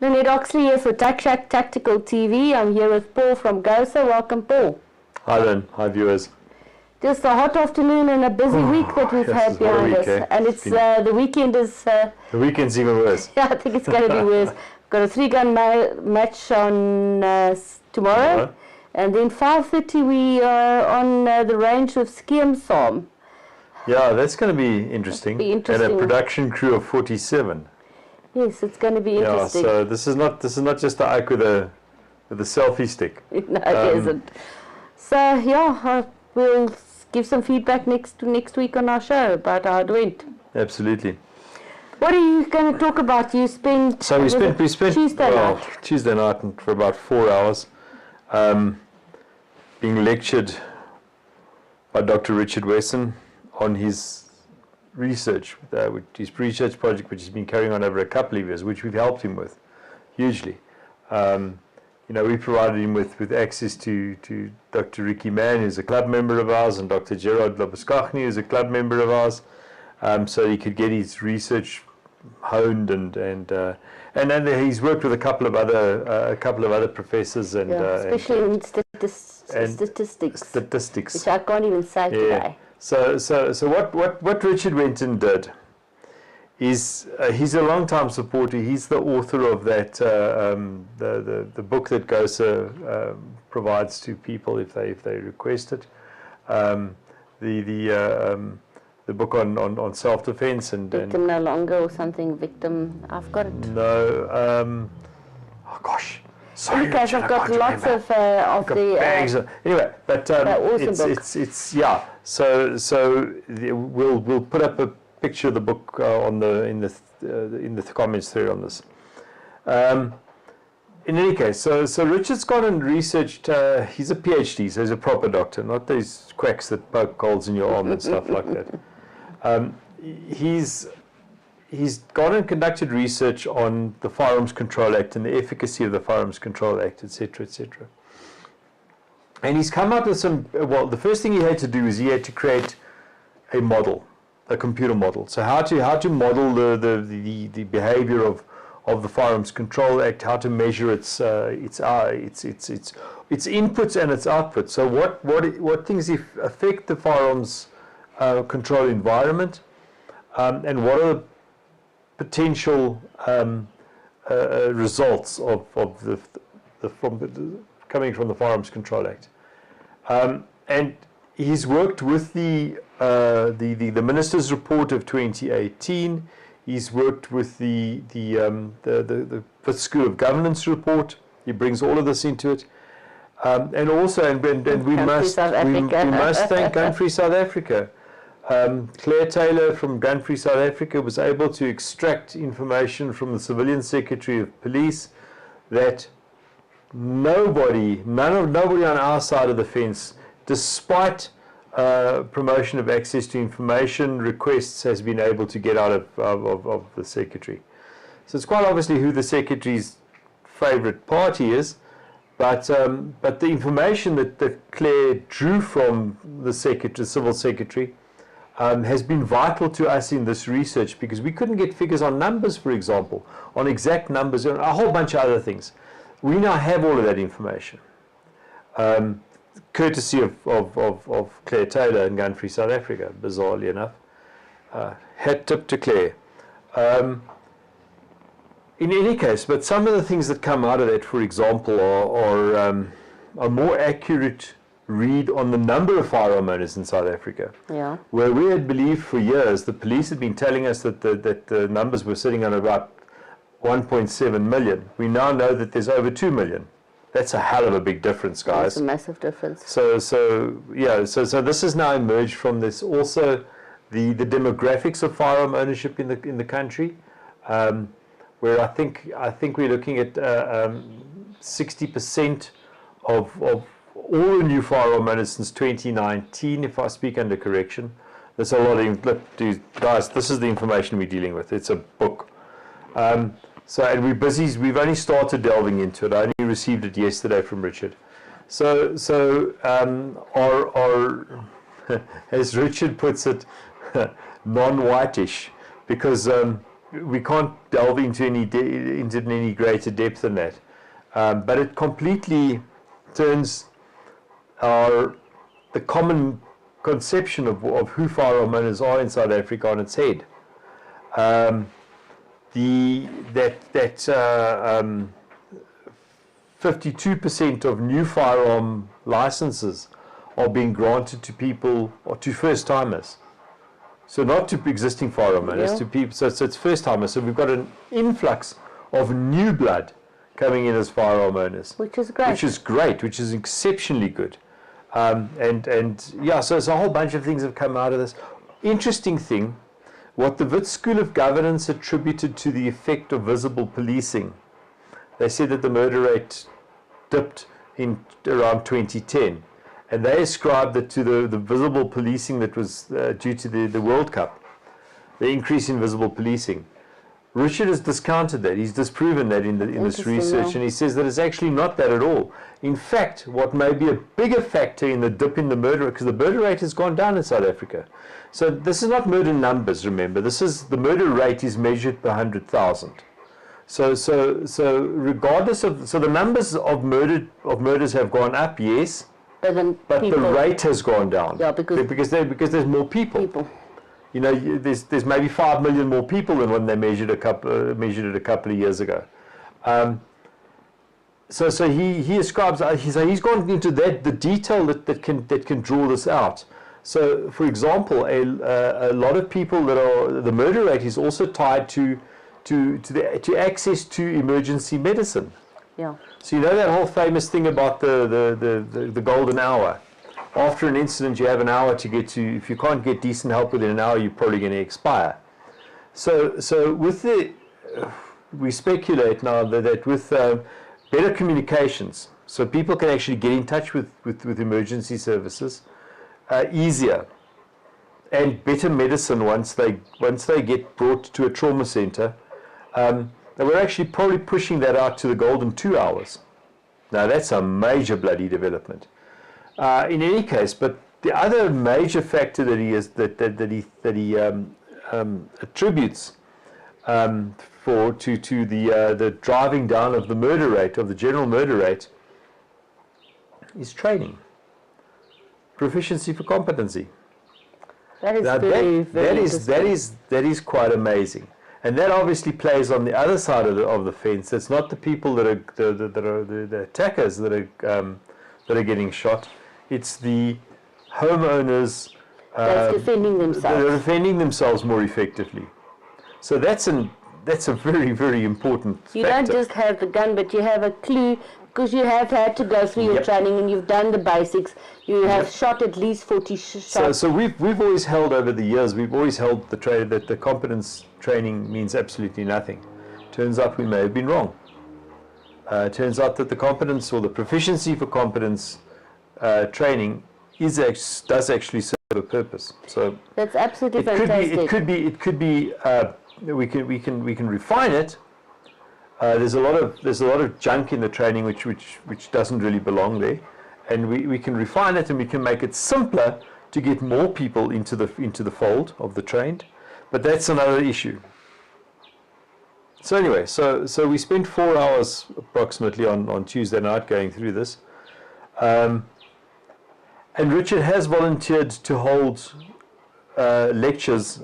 Lynette Oxley here for TechShack Tactical TV. I'm here with Paul from GOSA. Welcome, Paul. Hi, Lynn. Hi, viewers. Just a hot afternoon and a busy week that we've had behind us. And it's the weekend is... the weekend's even worse. Yeah, I think it's going to be worse. We've got a 3-gun match on tomorrow. And then 5:30 we are on the range with Skeemsaam. Yeah, that's going to be interesting. And a production crew of 47. Yes, it's going to be interesting. Yeah, so this is not just the Ike with a selfie stick. No, it isn't. So yeah, we'll give some feedback next week on our show about how it went. Absolutely. What are you going to talk about? You spent Tuesday night for about 4 hours, being lectured by Dr. Richard Wesson on his research, his research project, which he's been carrying on over a couple of years, which we've helped him with hugely. We provided him with access to Dr. Ricky Mann, who's a club member of ours, and Dr. Gerard Lobuskachny, who's a club member of ours, so he could get his research honed, and then he's worked with a couple of other professors, and especially in statistics, which I can't even say today. So what Richard went and did is he's a long-time supporter. He's the author of that the book that GOSA provides to people if they request it. The book on self-defense and Victim No Longer or something. Victim, I've got it. No. Oh gosh. Sorry, because I've got lots of the bags. Anyway, but awesome it's yeah. So we'll put up a picture of the book in the comments thread on this. In any case, so Richard's gone and researched. He's a PhD, so he's a proper doctor, not these quacks that poke holes in your arm and stuff like that. He's gone and conducted research on the Firearms Control Act and the efficacy of the Firearms Control Act, etc., etc. And he's come up with some. Well, the first thing he had to do is he had to create a model, a computer model. So how to model the behavior of the Firearms Control Act, how to measure its inputs and its outputs. So what things affect the firearms control environment, and what are the potential results of coming from the Firearms Control Act. And he's worked with the Minister's Report of 2018. He's worked with the Fifth School of Governance report. He brings all of this into it, and also we must thank Gun Free South Africa. Claire Taylor from Gun Free South Africa was able to extract information from the Civilian Secretary of Police that nobody on our side of the fence, despite promotion of access to information requests, has been able to get out of the Secretary. So it's quite obviously who the Secretary's favourite party is, but the information that Claire drew from the Civil Secretary has been vital to us in this research, because we couldn't get figures on numbers, for example, on exact numbers, and a whole bunch of other things. We now have all of that information, courtesy of Claire Taylor and Gun Free South Africa, bizarrely enough. Hat tip to Claire. In any case, but some of the things that come out of that, for example, are more accurate read on the number of firearm owners in South Africa. Yeah. Where we had believed for years, the police had been telling us that the numbers were sitting on about 1.7 million. We now know that there's over 2 million. That's a hell of a big difference, guys. That's a massive difference. So this has now emerged from this. Also, the demographics of firearm ownership in the country, where I think we're looking at 60% of all the new firearm owners since 2019, if I speak under correction. There's a lot of, guys, this is the information we're dealing with. It's a book. And we're busy. We've only started delving into it. I only received it yesterday from Richard. So as Richard puts it, non-whitish, because we can't delve into any greater depth than that. But it completely turns the common conception of who firearm owners are in South Africa on its head. 52% of new firearm licenses are being granted to people or to first-timers. So not to existing firearm owners, to people. So it's first-timers. So we've got an influx of new blood coming in as firearm owners, which is great. Which is exceptionally good. So it's a whole bunch of things have come out of this. Interesting thing, what the Wits School of Governance attributed to the effect of visible policing. They said that the murder rate dipped in around 2010. And they ascribed it to the visible policing that was due to the World Cup, the increase in visible policing. Richard has discounted that. He's disproven that in this research, and he says that it's actually not that at all. In fact, what may be a bigger factor in the dip in the murder rate, because the murder rate has gone down in South Africa. So this is not murder numbers, remember. This is the murder rate is measured per 100,000. So regardless of the numbers of murders have gone up, yes. But the rate has gone down. Yeah, because there's more people. You know, there's maybe 5 million more people than when they measured it a couple of years ago. So he ascribes. He's gone into the detail that can draw this out. So, for example, a lot of people the murder rate is also tied to access to emergency medicine. Yeah. So you know that whole famous thing about the golden hour. After an incident, you have an hour to get to. If you can't get decent help within an hour, you're probably going to expire. So with we speculate now that with better communications, so people can actually get in touch with emergency services easier, and better medicine once they get brought to a trauma center. And we're actually probably pushing that out to the golden 2 hours. Now that's a major bloody development. In any case, but the other major factor that he attributes to the driving down of the murder rate, of the general murder rate, is training. Proficiency for competency. That is now very that is quite amazing. And that obviously plays on the other side of the fence. It's not the people that are the attackers that are getting shot. It's the homeowners that's defending themselves. That are defending themselves more effectively. So that's a very, very important factor. You don't just have the gun, but you have a clue, because you have had to go through your training and you've done the basics. You have shot at least 40 shots. So we've always held over the years, that the competence training means absolutely nothing. Turns out we may have been wrong. Turns out that the competence or the proficiency for competence training does actually serve a purpose. So that's absolutely fantastic. It could be. We can refine it. There's a lot of junk in the training which doesn't really belong there, and we can refine it and we can make it simpler to get more people into the fold of the trained. But that's another issue. So anyway, so we spent 4 hours approximately on Tuesday night going through this. And Richard has volunteered to hold lectures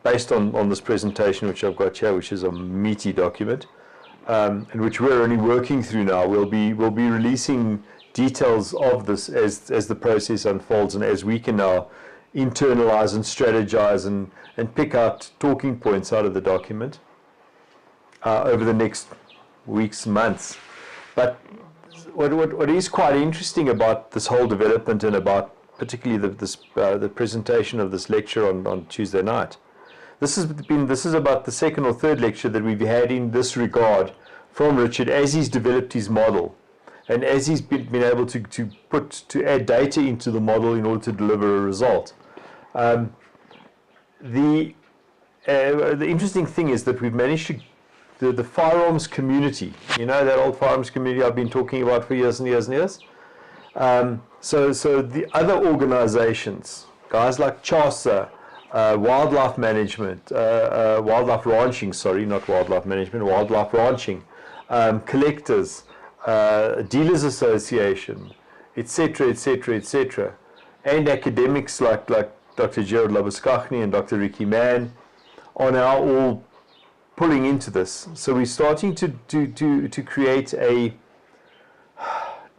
based on this presentation, which I've got here, which is a meaty document, and which we're only working through now. We'll be releasing details of this as the process unfolds, and as we can now internalize and strategize and pick out talking points out of the document over the next weeks, months. But what is quite interesting about this whole development, and about particularly the presentation of this lecture on Tuesday night, this is about the second or third lecture that we've had in this regard from Richard as he's developed his model, and as he's been able to add data into the model in order to deliver a result. The interesting thing is that we've managed to the firearms community, you know, that old firearms community I've been talking about for years and years and years. So the other organizations, guys like GOSA, wildlife management, wildlife ranching, sorry, not wildlife management, wildlife ranching, collectors, dealers association, etc., etc., etc., and academics like Dr. Gerald Labuskachny and Dr. Ricky Mann are now all pulling into this. So we're starting to create a,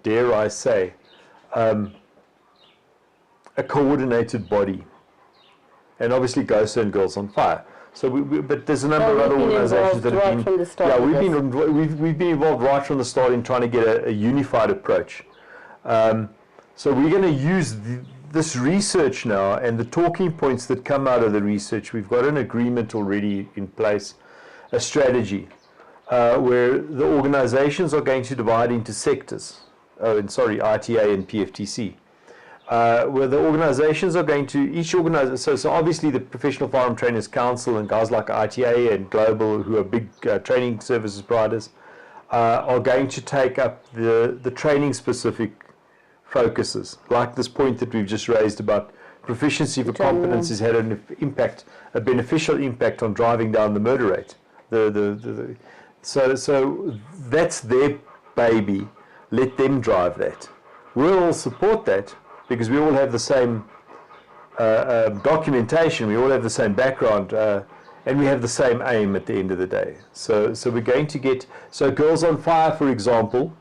dare I say, a coordinated body. And obviously GOSA and Girls on Fire. So but there's a number of other organizations that have been, we've been involved right from the start in trying to get a unified approach. So we're going to use this research now and the talking points that come out of the research. We've got an agreement already in place, a strategy, where the organizations are going to divide into sectors. ITA and PFTC. Where the organizations are going to, so obviously the Professional Firearm Trainers Council and guys like ITA and Global, who are big training services providers, are going to take up the training specific focuses, like this point that we've just raised about proficiency for competence has had an impact, a beneficial impact on driving down the murder rate. So that's their baby. Let them drive that. We'll all support that because we all have the same documentation, we all have the same background, and we have the same aim at the end of the day. So we're going to get, so Girls on Fire, for example,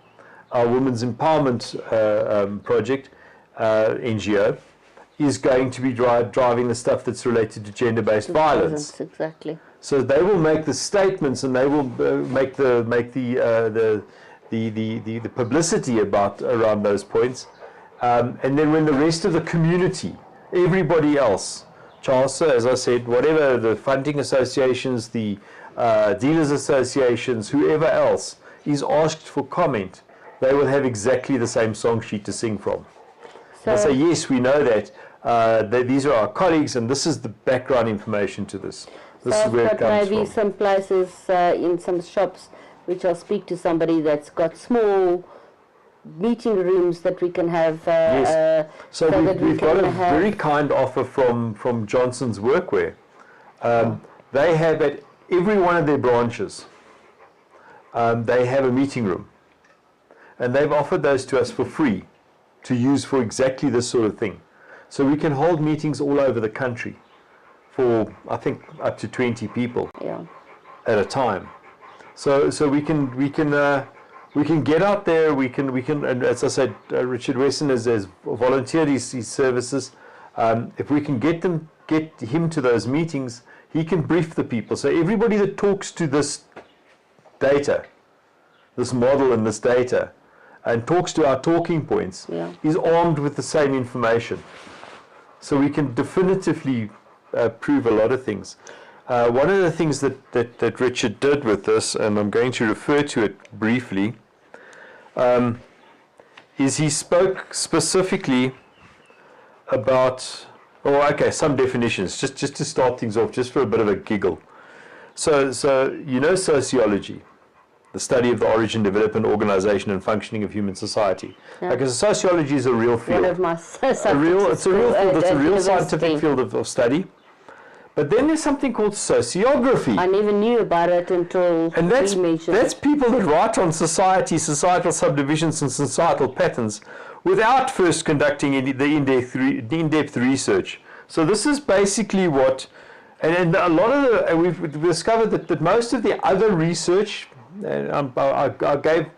our women's empowerment project, NGO, is going to be driving the stuff that's related to gender-based violence. Exactly. So they will make the statements and they will make the publicity around those points. And then when the rest of the community, everybody else, CHASA, as I said, whatever, the funding associations, the dealers associations, whoever else is asked for comment, they will have exactly the same song sheet to sing from. They'll say, yes, we know that, these are our colleagues, and this is the background information to this. This is where it comes maybe from. some places in some shops which I'll speak to somebody that's got small meeting rooms that we can have. Yes. So we've got a very kind offer from Johnson's Workwear. They have at every one of their branches, they have a meeting room. And they've offered those to us for free to use for exactly this sort of thing. So we can hold meetings all over the country for, I think, up to 20 people at a time. So we can get out there. We can, and as I said, Richard Weston has volunteered his services. If we can get him to those meetings, he can brief the people. So everybody that talks to this data, this model and this data, and talks to our talking points, is armed with the same information. So we can definitively prove a lot of things. One of the things that Richard did with this, and I'm going to refer to it briefly, is he spoke specifically about, some definitions, just to start things off, just for a bit of a giggle. So you know sociology, the study of the origin, development, organization, and functioning of human society. Because sociology is a real field. One of my it's a real field. It's a real scientific field of study. But then there's something called sociography. I never knew about it until you mentioned it. That's people that write on society, societal subdivisions, and societal patterns without first conducting the in-depth research. So this is basically what, and a lot of we've discovered that most of the other research, I gave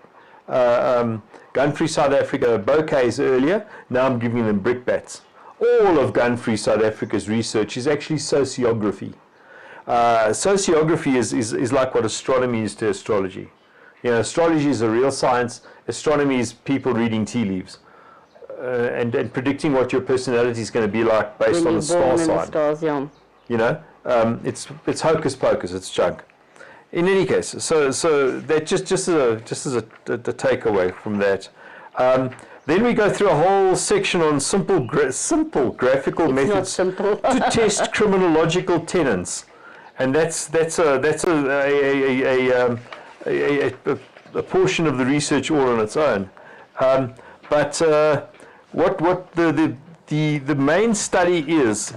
Gun-Free South Africa bouquets earlier, now I'm giving them brickbats. All of Gun-Free South Africa's research is actually sociography. Sociography is like what astronomy is to astrology. You know, astrology is a real science. Astronomy is people reading tea leaves and predicting what your personality is going to be like based on the star sign. You know, it's hocus pocus. It's junk. In any case, so that just as a takeaway from that. Then we go through a whole section on simple graphical methods to test criminological tenets, and that's a portion of the research all on its own. But what the main study is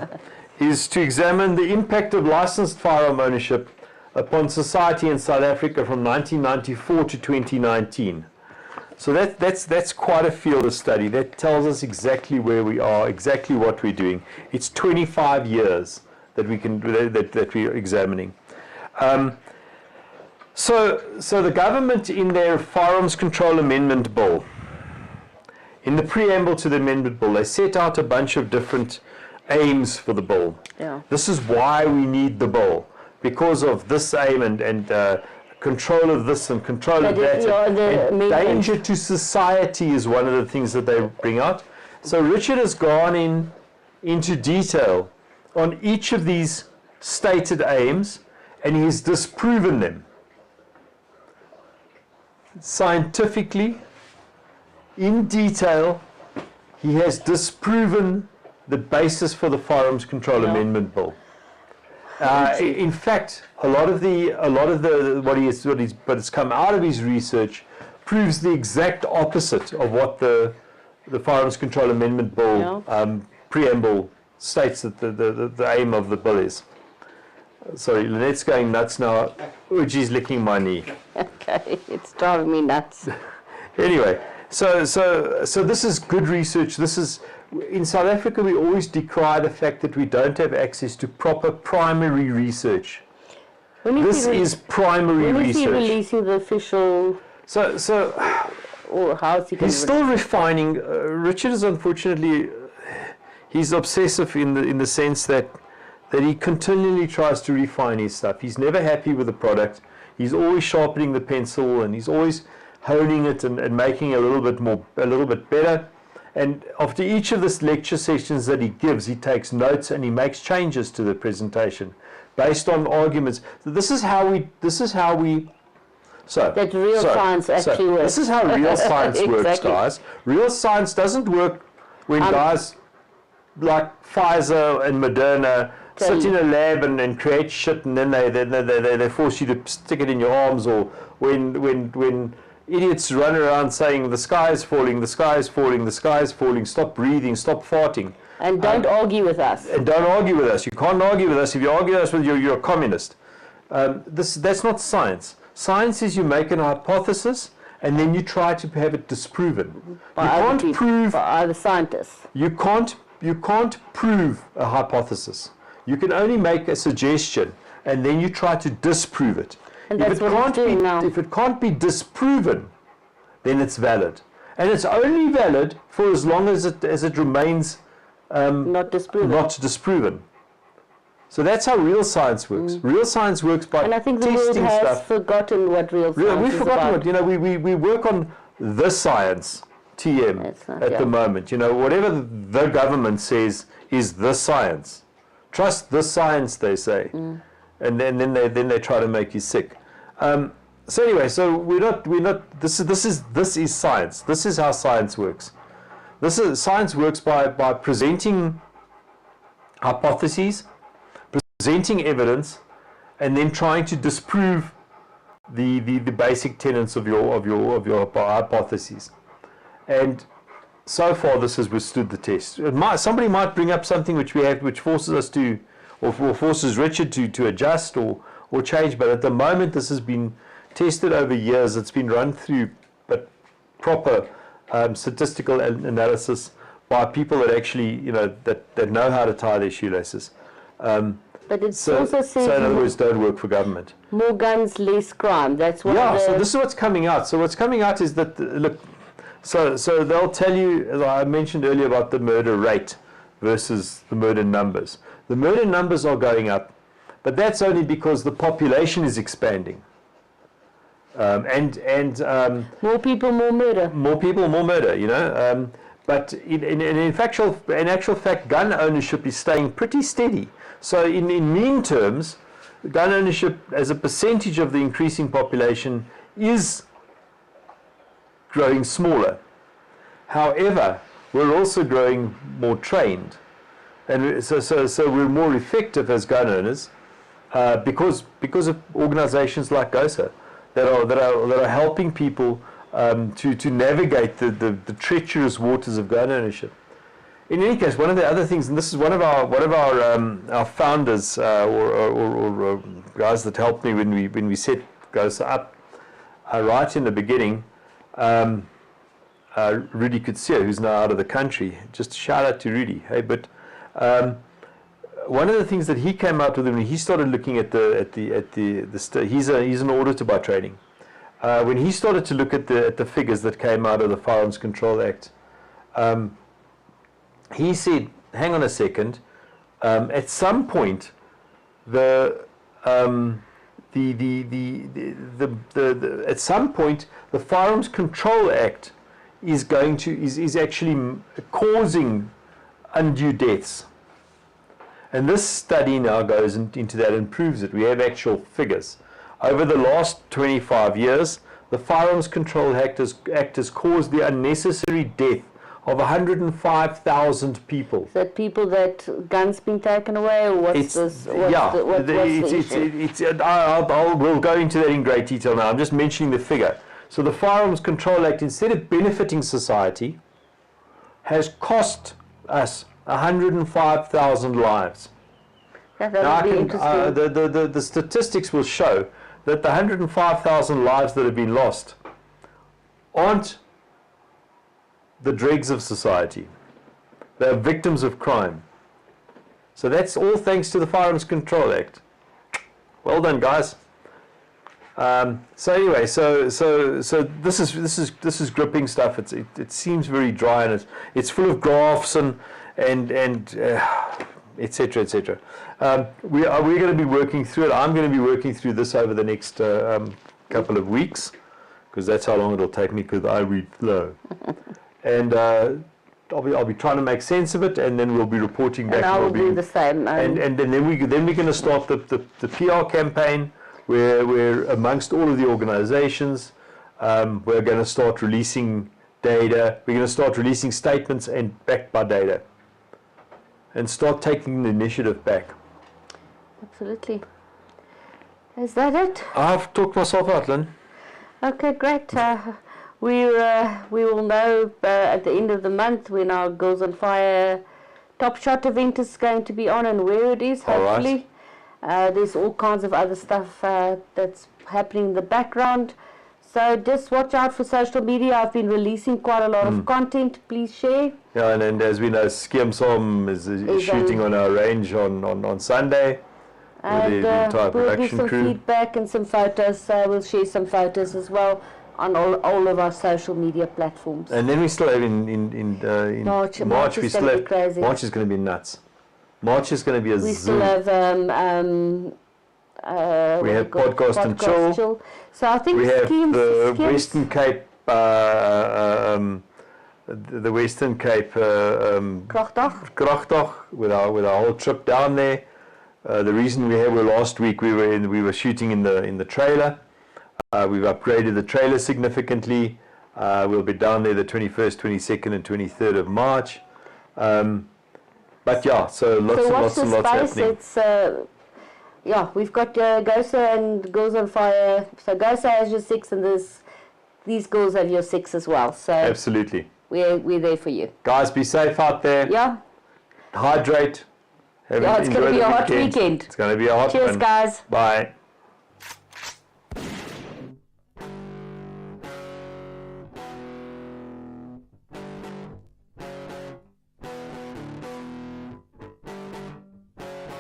is to examine the impact of licensed firearm ownership upon society in South Africa from 1994 to 2019. So that's quite a field of study. That tells us exactly where we are, exactly what we're doing. It's 25 years that we're examining. So the government, in their Firearms Control Amendment Bill, in the preamble to the amendment bill, they set out a bunch of different aims for the bill. Yeah. This is why we need the bill, because of this aim and control of this and control of that. And danger to society is one of the things that they bring out. So Richard has gone into detail on each of these stated aims, and he's disproven them scientifically, in detail. He has disproven the basis for the Firearms Control Amendment Bill. In fact, a lot of what has come out of his research proves the exact opposite of what the Firearms Control Amendment Bill preamble states that the aim of the bill is. Sorry, Lynette's going nuts now. Uji's licking my knee. Okay, it's driving me nuts. Anyway, so this is good research. This is, in South Africa, we always decry the fact that we don't have access to proper primary research. This is primary research. When is he releasing the official? Or how is he? He's still refining. Richard is unfortunately, he's obsessive in the sense that he continually tries to refine his stuff. He's never happy with the product. He's always sharpening the pencil, and he's always honing it and making it a little bit better. And after each of the lecture sessions that he gives, he takes notes and he makes changes to the presentation based on arguments. So this is how we. So that real science actually works. This is how real science works, Exactly. guys. Real science doesn't work when guys like Pfizer and Moderna sit in a lab and create shit, and then they force you to stick it in your arms, or when idiots run around saying the sky is falling, the sky is falling, the sky is falling, stop breathing, stop farting. And don't argue with us. And don't argue with us. You can't argue with us. If you argue with us, you're a communist. That's not science. Science is you make an hypothesis and then you try to have it disproven. By other scientists. You can't prove a hypothesis. You can only make a suggestion and then you try to disprove it. And that's what he's doing now. If it can't be disproven, then it's valid. And it's only valid for as long as it remains not disproven. So that's how real science works. Real science works by testing stuff. And I think the world has forgotten what real science We've is forgotten about. what, we work on the science, TM, at the moment. Whatever the government says is the science. Trust the science, they say. And then they try to make you sick. So anyway, this is science. This is how science works. Science works by presenting hypotheses, presenting evidence, and then trying to disprove the basic tenets of your hypotheses. And so far, this has withstood the test. Somebody might bring up something which forces us to, or forces Richard to adjust or change. But at the moment, this has been tested over years. It's been run through proper statistical analysis by people that actually, that know how to tie their shoelaces. But it also says, so in other words, don't work for government. More guns, less crime. That's what. Yeah. So this is what's coming out. So what's coming out is that look. So they'll tell you, as I mentioned earlier, about the murder rate versus the murder numbers. The murder numbers are going up, but that's only because the population is expanding. More people, more murder. More people, more murder. But in actual fact, gun ownership is staying pretty steady. So in mean terms, gun ownership as a percentage of the increasing population is growing smaller. However, we're also growing more trained, and so we're more effective as gun owners because of organizations like GOSA that are helping people to navigate the treacherous waters of gun ownership. In any case, one of the other things, and this is one of our founders or guys that helped me when we set GOSA up right in the beginning, Rudy Kutsia, who's now out of the country. Just shout out to Rudy. Hey, but one of the things that he came out with when he started looking at he's an auditor by training. When he started to look at the figures that came out of the Firearms Control Act, he said, "Hang on a second. At some point, at some point, the Firearms Control Act is actually causing undue deaths." And this study now goes into that and proves it. We have actual figures. Over the last 25 years, the Firearms Control Act has caused the unnecessary death of 105,000 people. Is that people that guns been taken away, or what's the issue? We'll go into that in great detail now. I'm just mentioning the figure. So the Firearms Control Act, instead of benefiting society, has cost us 105,000 lives. That would be interesting. The statistics will show that the 105,000 lives that have been lost aren't the dregs of society. They're victims of crime. So that's all thanks to the Firearms Control Act. Well done, guys. So anyway, so this is gripping stuff. It seems very dry, and it's full of graphs and etc. etc. We're going to be working through it. I'm going to be working through this over the next couple of weeks, because that's how long it'll take me, because I read slow. And I'll be trying to make sense of it, and then we'll be reporting back. And I will do the same. And then we're going to start the PR campaign, where amongst all of the organizations, we're going to start releasing data. We're going to start releasing statements and backed by data, and start taking the initiative back. Absolutely. Is that it? I've talked myself out, Lynn. Okay, great. We will know at the end of the month when our Girls on Fire Top Shot event is going to be on and where it is, hopefully. There's all kinds of other stuff that's happening in the background. So just watch out for social media. I've been releasing quite a lot of content. Please share. Yeah, and as we know, Skeemsom is shooting on our range on Sunday. And with the entire we'll production give some crew. feedback and some photos. We'll share some photos as well on all of our social media platforms. And then we still have in March we still have crazy. March is going to be nuts. March is going to be a We zoo. still have we have podcast and chill. So I think we have the schemes. Western Cape. The Western Cape Kragdag with our whole trip down there. The reason we were last week we were shooting in the trailer. We've upgraded the trailer significantly. We'll be down there the 21st, 22nd, and 23rd of March. But yeah, so lots happening. It's yeah, we've got GOSA and Girls on Fire. So GOSA has your 6, and these girls have your 6 as well. So absolutely, we're there for you. Guys, be safe out there. Yeah. Hydrate. It's going to be a hot weekend. It's going to be a hot one. Cheers, guys. Bye.